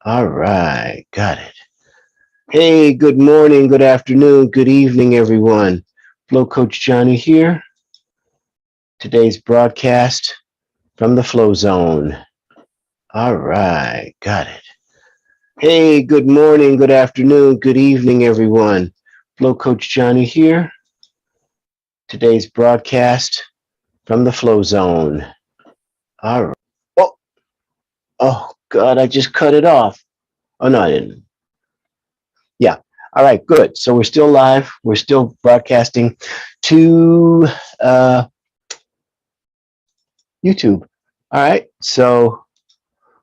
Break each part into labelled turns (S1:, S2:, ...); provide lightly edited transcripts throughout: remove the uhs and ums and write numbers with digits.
S1: All right, got it. Hey, good morning, good afternoon, good evening, everyone. Flow Coach Johnny here. Today's broadcast from the Flow Zone. All right, got it. Hey, good morning, good afternoon, good evening, everyone. Flow Coach Johnny here. Today's broadcast from the Flow Zone. All right. Oh, oh, God, I just cut it off. Oh, no, I didn't. Yeah. All right, good. So we're still live. We're still broadcasting to YouTube. All right. So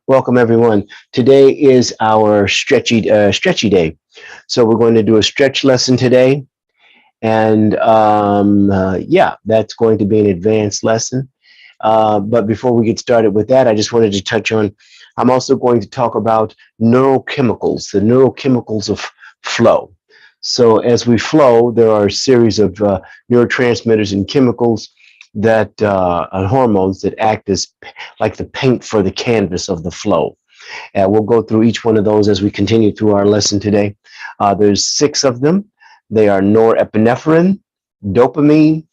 S1: welcome everyone. Today is our stretchy day. So we're going to do a stretch lesson today, and yeah, that's going to be an advanced lesson. But before we get started with that, I just wanted to touch on. I'm also going to talk about neurochemicals, the neurochemicals of flow. So as we flow, there are a series of neurotransmitters and chemicals that and hormones that act as like the paint for the canvas of the flow. We'll go through each one of those as we continue through our lesson today. There's six of them. They are norepinephrine, dopamine,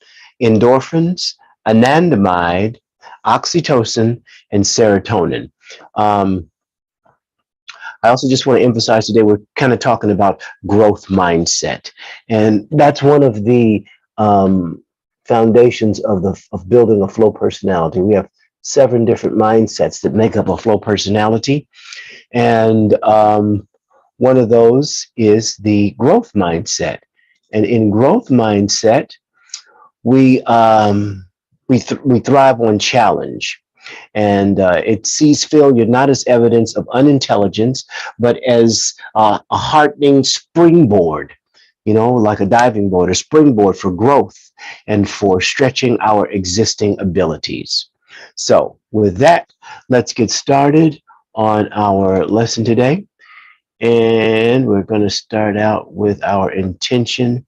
S1: endorphins, anandamide, oxytocin, and serotonin. Um, I also just want to emphasize today we're kind of talking about growth mindset, and that's one of the foundations of building a flow personality. We have seven different mindsets that make up a flow personality, and one of those is the growth mindset. And in growth mindset, we we thrive on challenge, and it sees failure not as evidence of unintelligence, but as a heartening springboard. You know, like a diving board, a springboard for growth and for stretching our existing abilities. So, with that, let's get started on our lesson today. And we're going to start out with our intention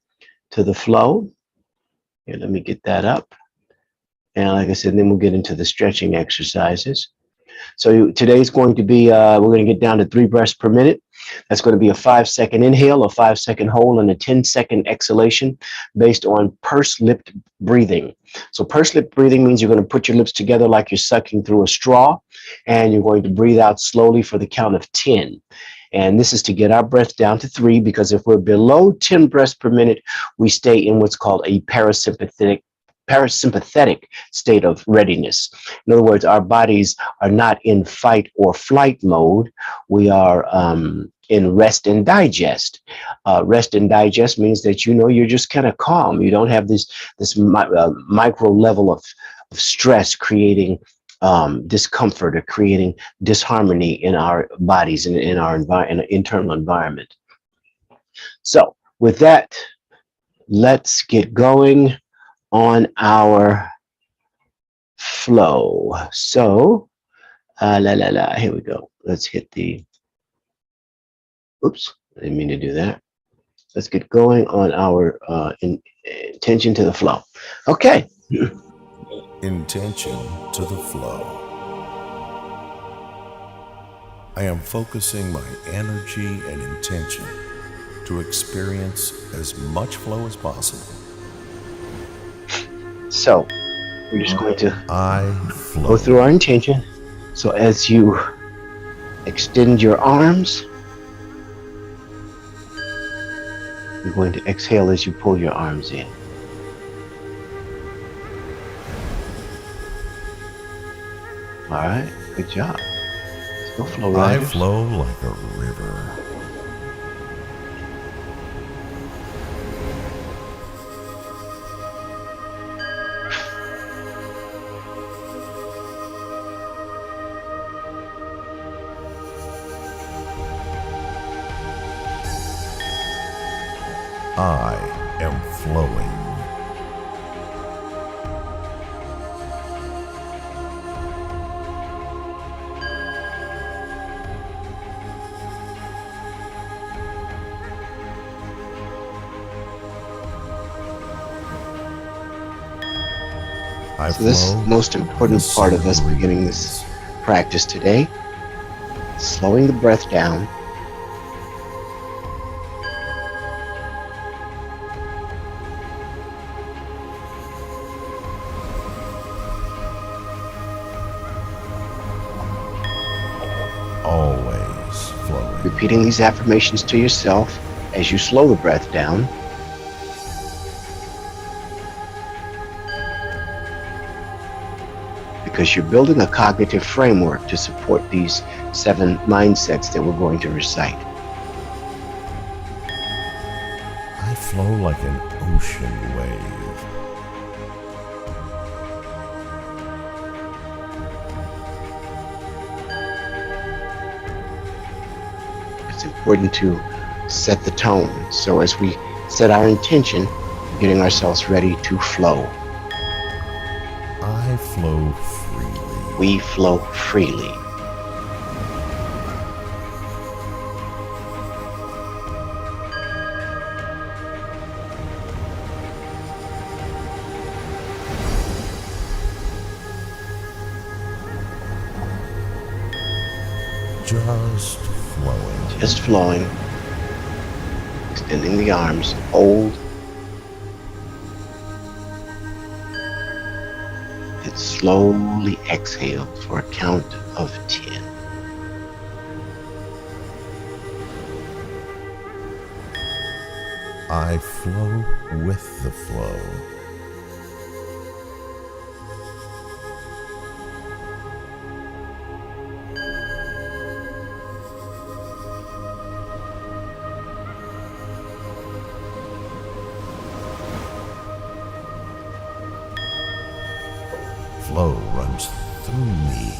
S1: to the flow. Here, let me get that up. And like I said, then we'll get into the stretching exercises. So today's going to be, we're going to get down to 3 breaths per minute. That's going to be a 5-second inhale, a 5-second hold, and a 10-second exhalation based on pursed lipped breathing. So pursed lipped breathing means you're going to put your lips together like you're sucking through a straw, and you're going to breathe out slowly for the count of 10. And this is to get our breath down to 3, because if we're below 10 breaths per minute, we stay in what's called a parasympathetic state of readiness. In other words, our bodies are not in fight or flight mode. We are in rest and digest. Rest and digest means that you're just kind of calm. You don't have this micro level of stress creating discomfort or creating disharmony in our bodies and in our internal environment. So with that, let's get going on our flow. So, here we go. Let's hit the, oops, I didn't mean to do that. Let's get going on our intention to the flow. Okay.
S2: Intention to the flow. I am focusing my energy and intention to experience as much flow as possible.
S1: So, we're just going to
S2: flow.
S1: go through our intention. So, as you extend your arms, you're going to exhale as you pull your arms in. All right, good job. Let's go, flow riders.
S2: I flow like a river. I am flowing.
S1: So this is the most important part of us beginning this practice today. slowing the breath down.
S2: Always flowing.
S1: Repeating these affirmations to yourself as you slow the breath down. Because you're building a cognitive framework to support these 7 mindsets that we're going to recite.
S2: I flow like an ocean wave.
S1: It's important to set the tone. So as we set our intention, getting ourselves ready to flow.
S2: I flow freely.
S1: We flow freely.
S2: Just flowing.
S1: Just flowing. Extending the arms. Hold. And slowly exhale for a count of 10.
S2: I flow with the flow. Flow runs through me.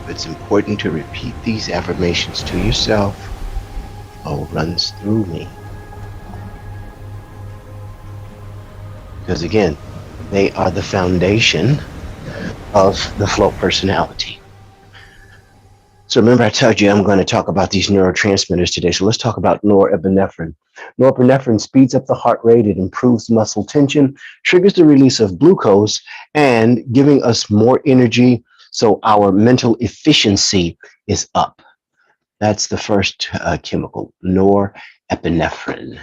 S1: It's important to repeat these affirmations to yourself. Flow runs through me. Because again, they are the foundation of the flow personality. So remember I told you I'm going to talk about these neurotransmitters today. So let's talk about norepinephrine. Norepinephrine speeds up the heart rate, it improves muscle tension, triggers the release of glucose, and giving us more energy, so our mental efficiency is up. That's the first chemical, norepinephrine.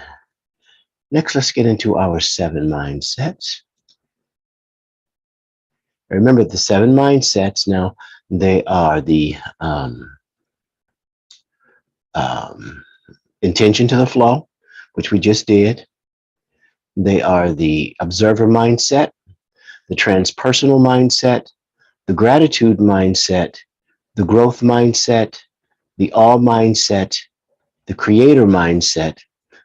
S1: Next, let's get into our 7 mindsets. Remember the 7 mindsets now. They are the intention to the flow, which we just did. They are the observer mindset, the transpersonal mindset, the gratitude mindset, the growth mindset, the all mindset, the creator mindset,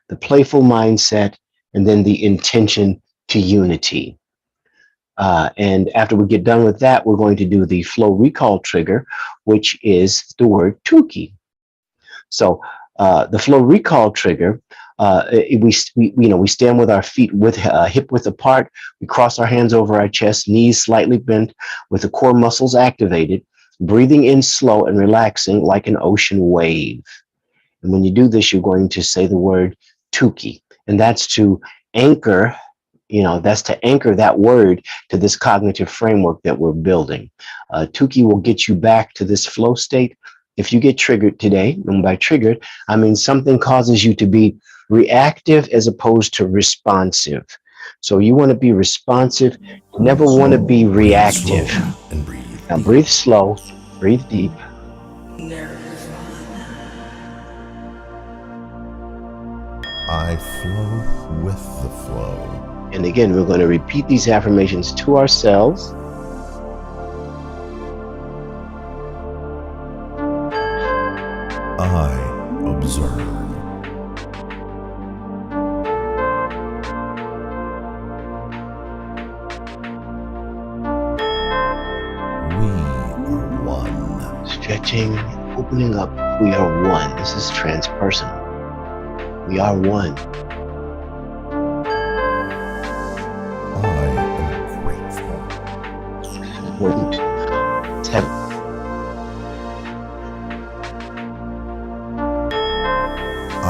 S1: the playful mindset, and then the intention to unity. And after we get done with that, we're going to do the flow recall trigger, which is the word Tukey. So the flow recall trigger, we stand with our feet with hip width apart. We cross our hands over our chest, knees slightly bent, with the core muscles activated, breathing in slow and relaxing like an ocean wave. And when you do this, you're going to say the word Tukey, and that's to anchor. That's to anchor that word to this cognitive framework that we're building. Tukey will get you back to this flow state. If you get triggered today, and by triggered, I mean something causes you to be reactive as opposed to responsive. So you want to be responsive, never want to be reactive.
S2: And breathe.
S1: Now breathe slow, breathe deep.
S2: I flow with the flow.
S1: And again, we're going to repeat these affirmations to ourselves.
S2: I observe. We are one.
S1: Stretching, opening up. We are one. This is transpersonal. We are one.
S2: I am grateful.
S1: Important. Let's have
S2: I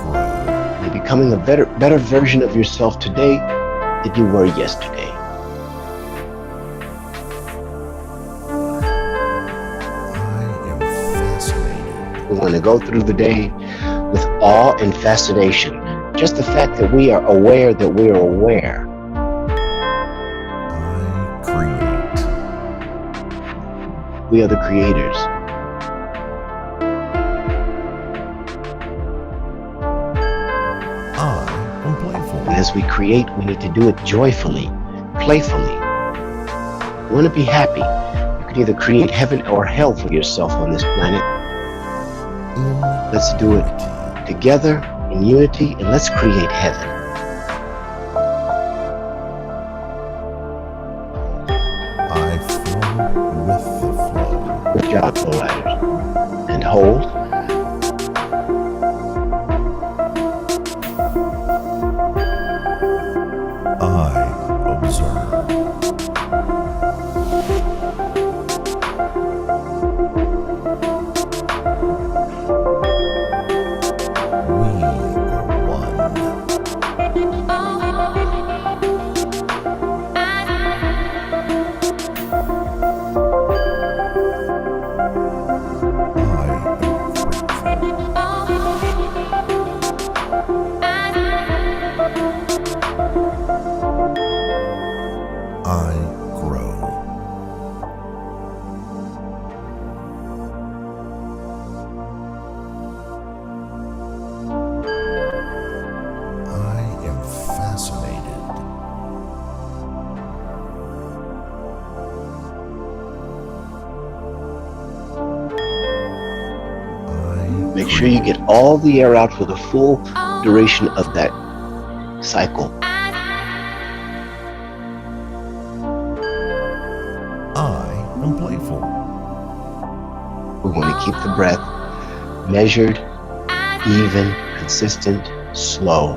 S2: grow.
S1: you're becoming a better version of yourself today than you were yesterday.
S2: I am fascinated.
S1: We want to go through the day with awe and fascination. Just the fact that we are aware that we are aware.
S2: I create.
S1: We are the creators.
S2: I am playful.
S1: And as we create, we need to do it joyfully, playfully. You want to be happy. You can either create heaven or hell for yourself on this planet. Let's do it together in unity, and let's create heaven.
S2: I flow with the flow.
S1: Good job, flow riders. And hold.
S2: I observe. We are one. I grow. I am fascinated.
S1: Make sure you get all the air out for the full duration of that cycle.
S2: I am playful.
S1: We want to keep the breath measured, even, consistent, slow.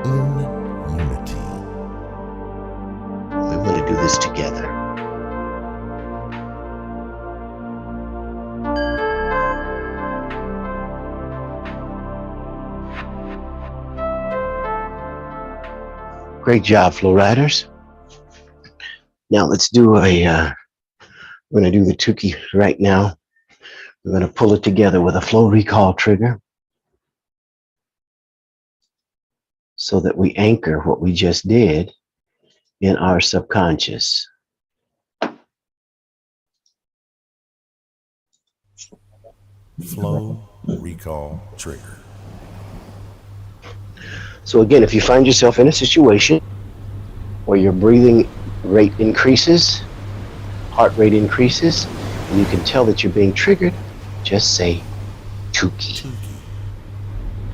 S2: In unity.
S1: We want to do this together. Great job, flow riders. Now let's do we're going to do the Tukey right now. We're going to pull it together with a flow recall trigger so that we anchor what we just did in our subconscious.
S2: Flow recall trigger.
S1: So again, if you find yourself in a situation where your breathing rate increases, heart rate increases, and you can tell that you're being triggered, just say Tukey.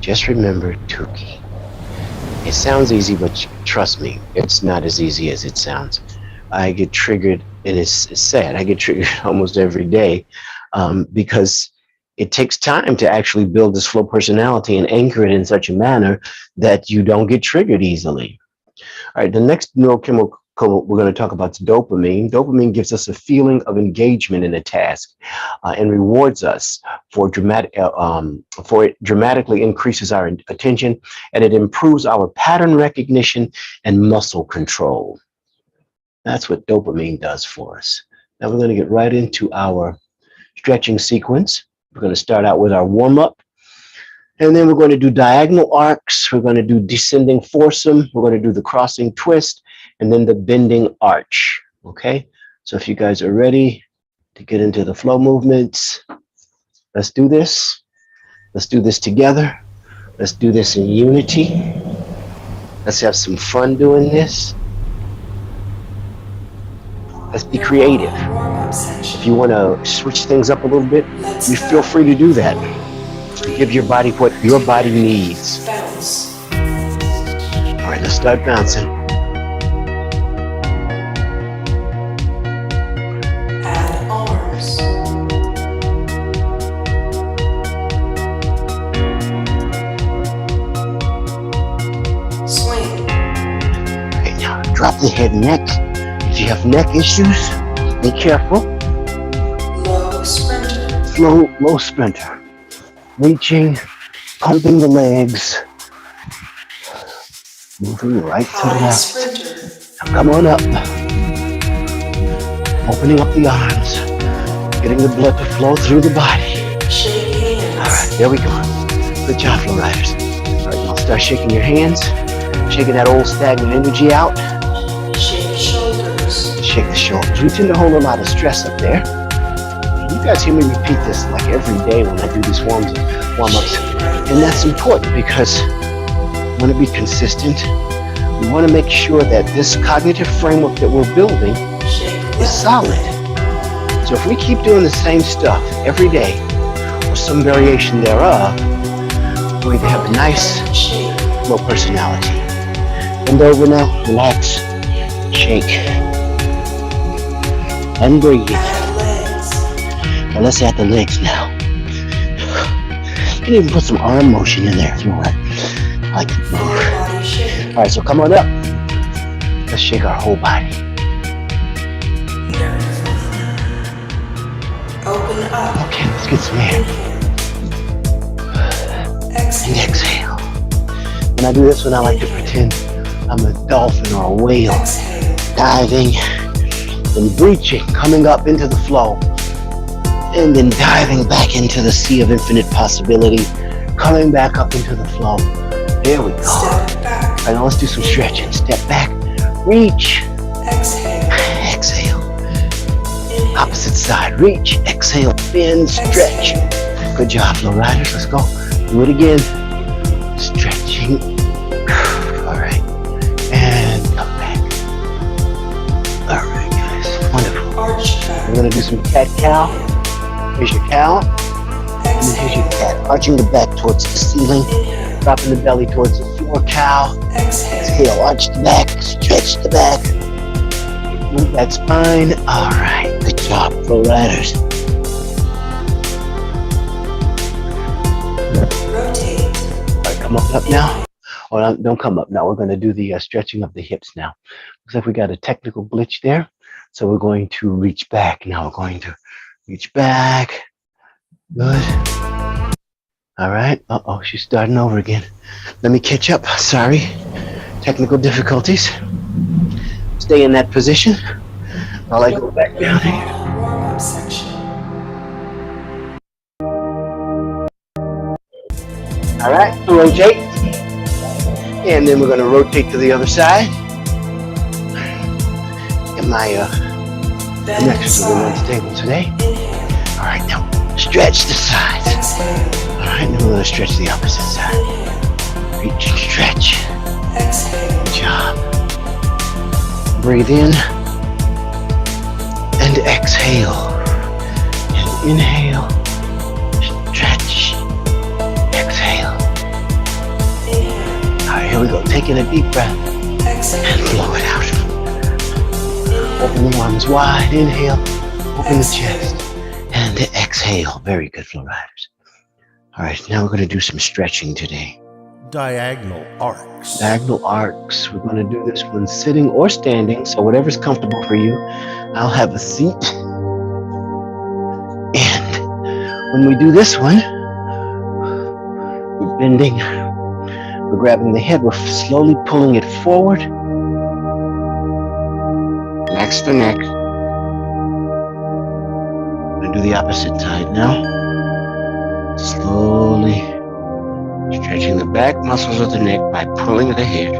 S1: Just remember Tukey. It sounds easy, but trust me, it's not as easy as it sounds. I get triggered, and it's sad. I get triggered almost every day because it takes time to actually build this flow personality and anchor it in such a manner that you don't get triggered easily. All right, the next neurochemical we're going to talk about is dopamine. Dopamine gives us a feeling of engagement in a task and rewards us for it dramatically increases our attention, and it improves our pattern recognition and muscle control. That's what dopamine does for us. Now we're going to get right into our stretching sequence. We're going to start out with our warm-up, and then we're going to do diagonal arcs. We're going to do descending foursome. We're going to do the crossing twist, and then the bending arch. Okay, so if you guys are ready to get into the flow movements, let's do this. Let's do this together. Let's do this in unity. Let's have some fun doing this. Let's be creative. If you want to switch things up a little bit, you feel free to do that. Give your body what your body needs. All right, let's start bouncing.
S3: Add arms. Swing.
S1: Okay, now drop the head and neck. If you have neck issues, be careful.
S3: Low sprinter.
S1: Low sprinter. Reaching, pumping the legs. Moving right to
S3: High
S1: left.
S3: sprinter.
S1: Now come on up. Opening up the arms. Getting the blood to flow through the body.
S3: Shake hands.
S1: All right, there we go. Good job, Flow Riders. All right, now start shaking your hands. Shaking that old stagnant energy out.
S3: Shake shoulders.
S1: Shake the shoulders. We tend to hold a lot of stress up there. You guys hear me repeat this like every day when I do these warm-ups. And that's important because we want to be consistent. We want to make sure that this cognitive framework that we're building is solid. So if we keep doing the same stuff every day, or some variation thereof, we're going to have a nice flow personality. Bend over now, relax, shake, and breathe. Now let's add the legs now. You can even put some arm motion in there if you want. I like to move. All right, so come on up. Let's shake our whole body.
S3: Open up.
S1: Okay, let's get some air. And exhale. When I do this one, I like to pretend I'm a dolphin or a whale. Diving and breaching, coming up into the flow. And then diving back into the sea of infinite possibility. Coming back up into the flow. There we go. All right, now let's do some stretching. Step back, reach. Exhale. Opposite side, reach, exhale, bend, stretch. Good job, Flow Riders. Let's go. Do it again. Stretching. All right. And come back. All right, guys. Wonderful. We're going to do some cat-cow. Here's your cow. And then here's your cat. Arching the back towards the ceiling. Dropping the belly towards the floor, cow. Exhale, arch the back, stretch the back. Move that spine. All right, good job, Flow Riders.
S3: Rotate.
S1: All right, come up now. Oh, don't come up now. We're going to do the stretching of the hips now. Looks like we got a technical glitch there. So we're going to reach back. Now we're going to reach back. Good. All right. Uh-oh, she's starting over again. Let me catch up. Sorry. Technical difficulties. Stay in that position while I go back down here.
S3: Warm-up section.
S1: All right, rotate. And then we're going to rotate to the other side. Get my connections to the lunch table today. All right, now stretch the sides. All right, now we're going to stretch the opposite side. Reach and stretch. Good job. Breathe in and exhale. And inhale. Stretch. Exhale. All right, here we go. Taking a deep breath and blow it out. Open the arms wide. Inhale. Open the chest. And exhale. Very good, Flow Riders. All right, now we're going to do some stretching today.
S2: Diagonal arcs.
S1: Diagonal arcs. We're going to do this one sitting or standing, so whatever's comfortable for you. I'll have a seat. And when we do this one, we're bending, we're grabbing the head, we're slowly pulling it forward. Next to neck. We're going to do the opposite side now. Slowly stretching the back muscles of the neck by pulling the head.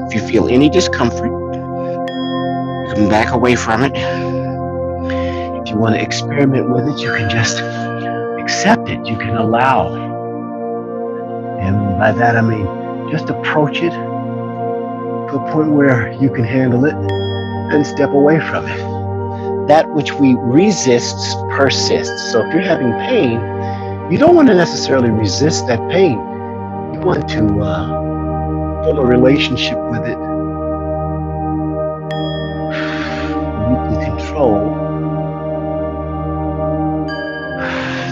S1: If you feel any discomfort, you can back away from it. If you want to experiment with it, you can just accept it. You can allow. And by that I mean just approach it to a point where you can handle it and step away from it. That which we resist persists. So if you're having pain, you don't want to necessarily resist that pain. You want to form a relationship with it. You can control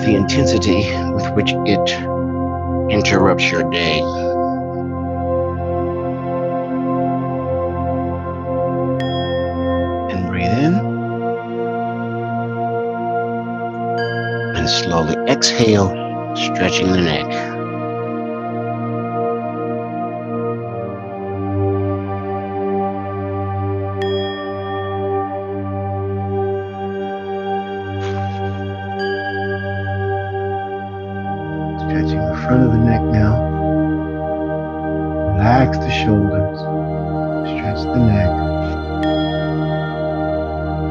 S1: the intensity with which it interrupts your day. And breathe in. And slowly exhale, stretching the neck. Relax the shoulders. Stretch the neck.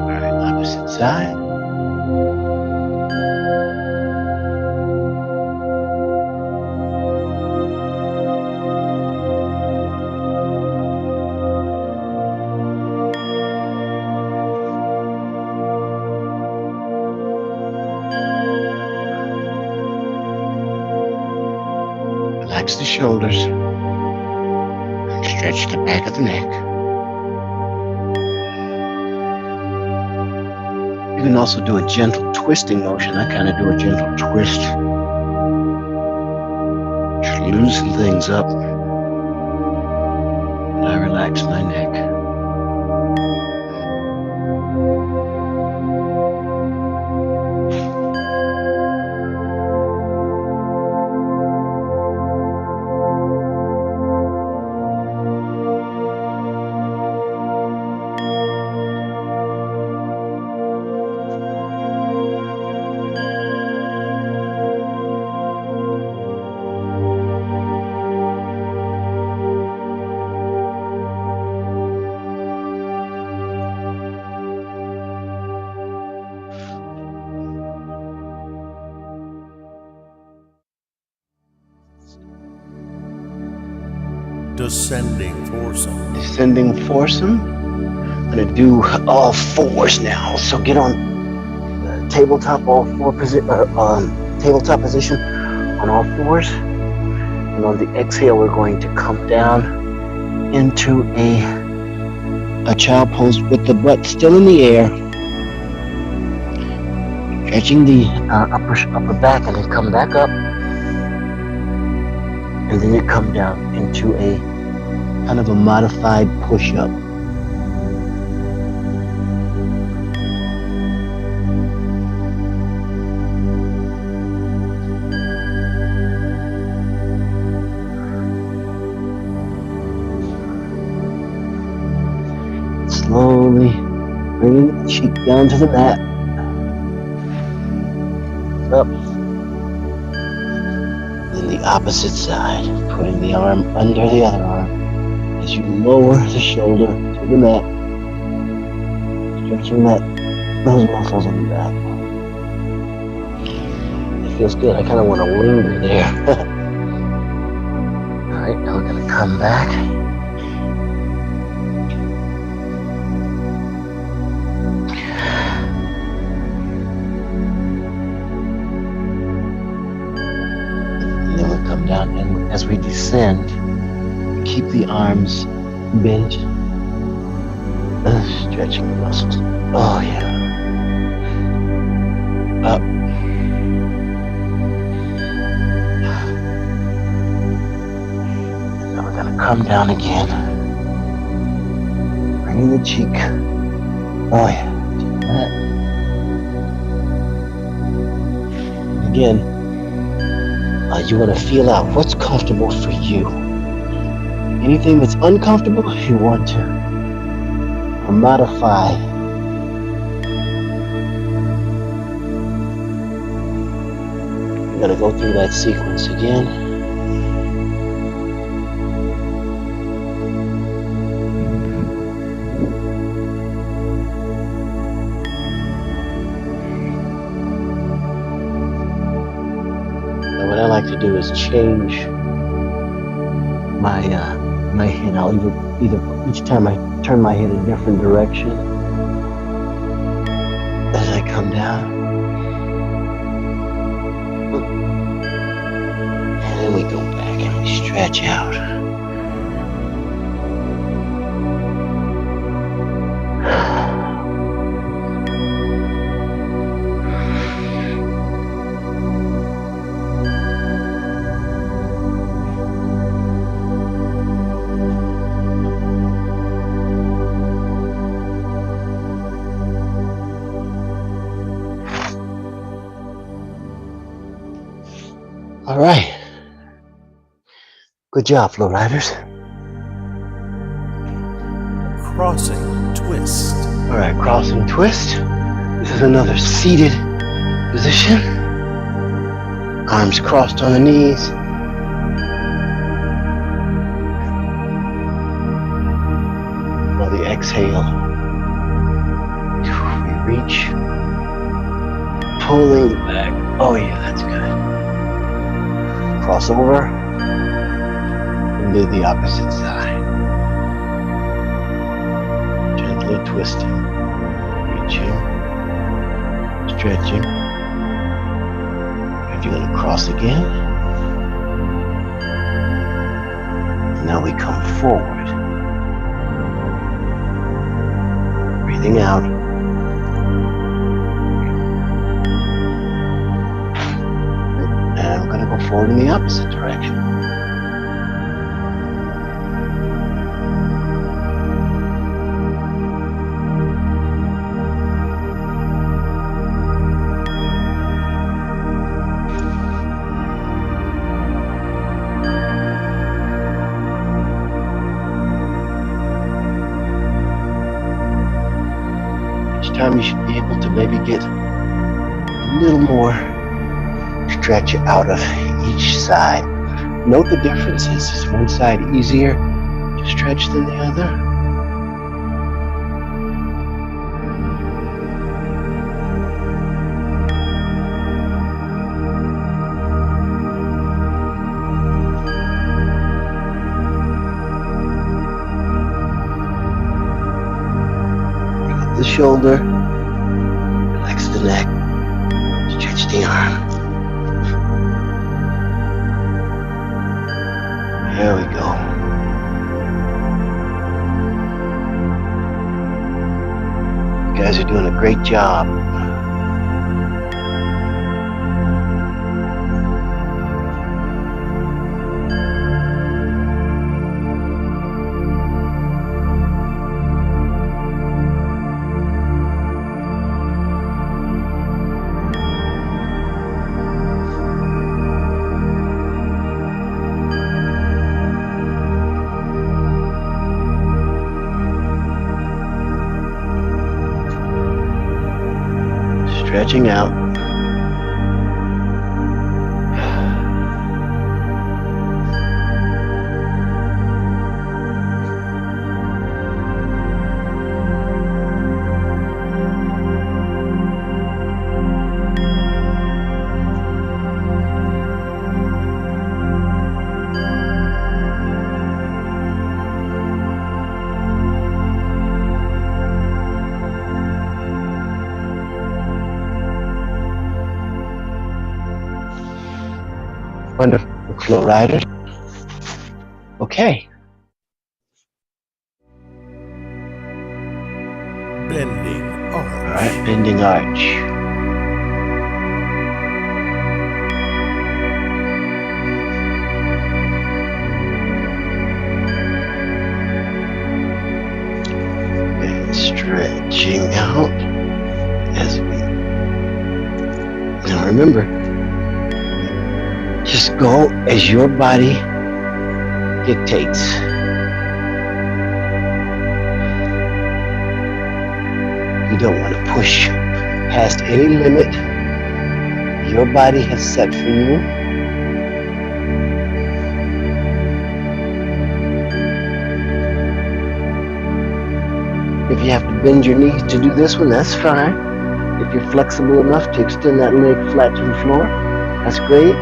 S1: All right, opposite side. Relax the shoulders. Stretch the back of the neck. You can also do a gentle twisting motion. I kind of do a gentle twist. Just loosen things up. And I relax my neck.
S2: Descending foursome.
S1: Descending foursome. I'm gonna do all fours now. So get on the tabletop, tabletop position on all fours. And on the exhale, we're going to come down into a child pose with the butt still in the air. Stretching the upper back, and then come back up. And then you come down into a kind of a modified push-up. Slowly bringing the cheek down to the mat. Up. Then the opposite side, putting the arm under the other arm as you lower the shoulder to the mat, stretching those muscles in the back. It feels good. I kind of want to linger there. All right, now we're going to come back. Come down, and as we descend, keep the arms bent, stretching the muscles. Oh yeah. Up. And now we're gonna come down again, bringing the cheek. Oh yeah. Again. You want to feel out what's comfortable for you. Anything that's uncomfortable, you want to modify. You're going to go through that sequence again. What I like to do is change my my head. I'll either each time I turn my head a different direction as I come down, and then we go back and we stretch out. All right. Good job, Flow Riders.
S2: Crossing twist.
S1: All right, crossing twist. This is another seated position. Arms crossed on the knees. exhale. We reach, pulling back. Oh yeah, that's good. Cross over and do the opposite side. Gently twisting, reaching, stretching. If you're going to cross again. And now we come forward. Breathing out. And I'm going to go forward in the opposite direction. Time you should be able to maybe get a little more stretch out of each side. Note the differences. Is one side easier to stretch than the other? Drop the shoulder. Relax the neck, stretch the arm. There we go. You guys are doing a great job. Stretching out. Wonderful, Flow Riders. Okay.
S2: Bending arch.
S1: All right, bending arch. And stretching out as we. Now remember, just go as your body dictates. You don't want to push past any limit your body has set for you. If you have to bend your knees to do this one, that's fine. If you're flexible enough to extend that leg flat to the floor, that's great.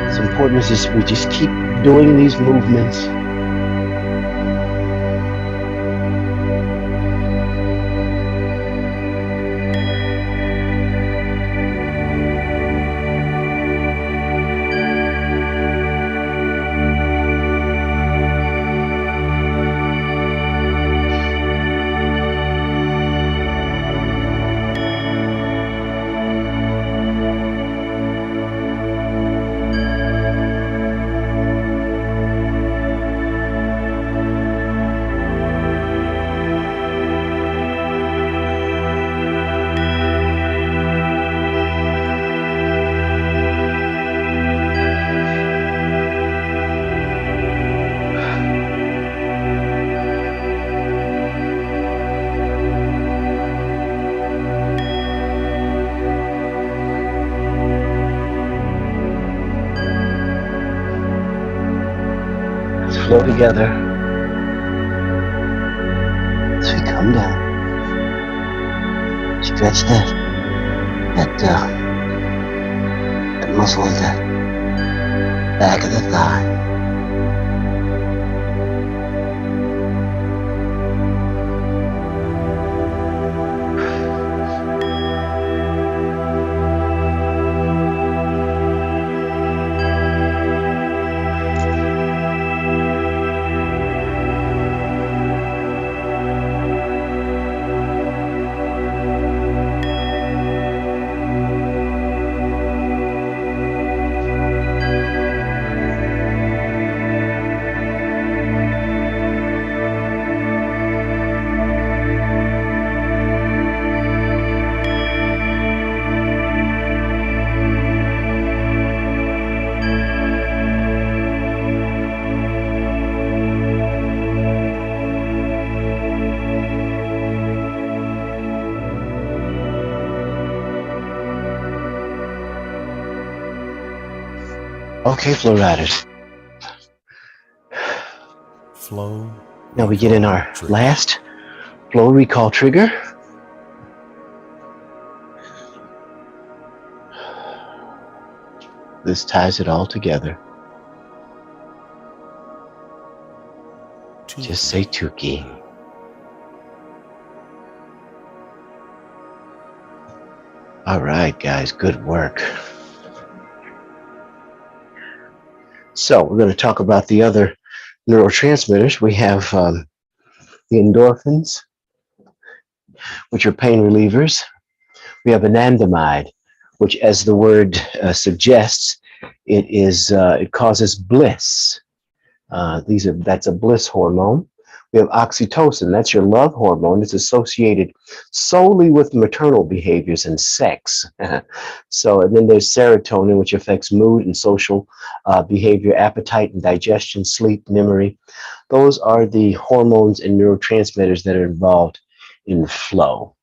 S1: What's important is we just keep doing these movements. flow together as we come down. Stretch that muscle in the back of the thigh. Okay, Flow Riders.
S2: Flow.
S1: Now we get in our
S2: trigger.
S1: last flow recall trigger. This ties it all together. Just say Tuki. All right, guys, good work. So we're going to talk about the other neurotransmitters. We have the endorphins, which are pain relievers. We have anandamide, which, as the word suggests, it causes bliss. That's a bliss hormone. We have oxytocin, that's your love hormone. It's associated solely with maternal behaviors and sex. So, and then there's serotonin, which affects mood and social behavior, appetite and digestion, sleep, memory. Those are the hormones and neurotransmitters that are involved in flow.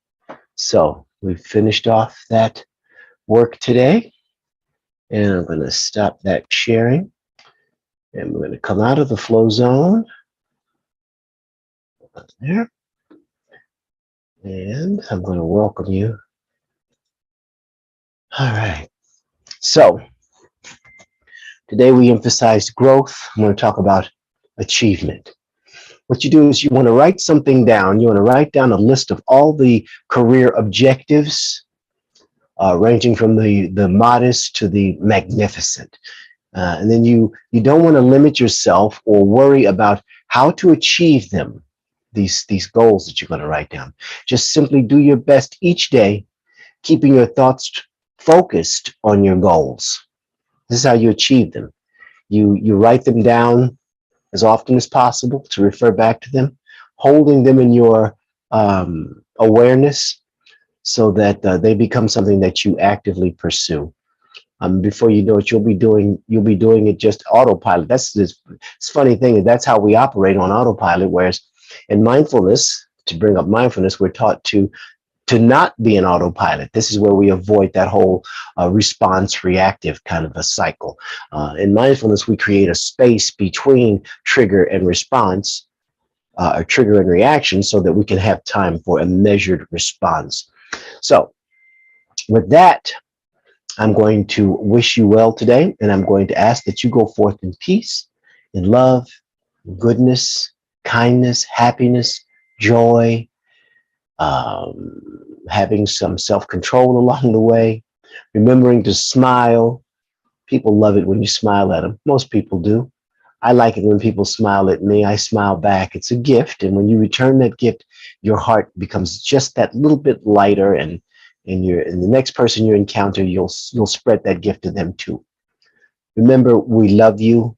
S1: So we've finished off that work today, and I'm going to stop that sharing, and we're going to come out of the flow zone. There. And I'm going to welcome you. All right. So today we emphasized growth. I'm going to talk about achievement. What you do is you want to write something down. You want to write down a list of all the career objectives, ranging from the modest to the magnificent. And then you don't want to limit yourself or worry about how to achieve them. These goals that you're going to write down. Just simply do your best each day, keeping your thoughts focused on your goals. This is how you achieve them. You write them down as often as possible to refer back to them, holding them in your awareness so that they become something that you actively pursue. Before you know it, you'll be doing it just autopilot. That's this funny thing. That's how we operate on autopilot. Whereas in mindfulness, to bring up mindfulness, we're taught to not be an autopilot. This is where we avoid that whole response reactive kind of a cycle. In mindfulness, we create a space between trigger and response, or trigger and reaction, so that we can have time for a measured response. So with that, I'm going to wish you well today, and I'm going to ask that you go forth in peace, in love, goodness, kindness, happiness, joy, having some self-control along the way, remembering to smile. People love it when you smile at them. Most people do. I like it when people smile at me. I smile back. It's a gift, and when you return that gift, your heart becomes just that little bit lighter, and the next person you encounter, you'll spread that gift to them too. Remember, we love you,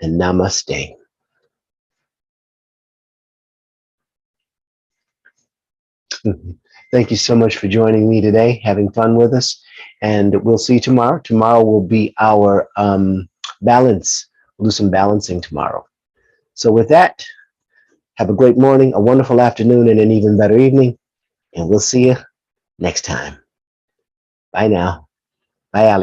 S1: and namaste. Thank you so much for joining me today, having fun with us, and we'll see you tomorrow. Tomorrow will be our balance. We'll do some balancing tomorrow. So with that, have a great morning, a wonderful afternoon, and an even better evening, and we'll see you next time. Bye now. Bye, Ali.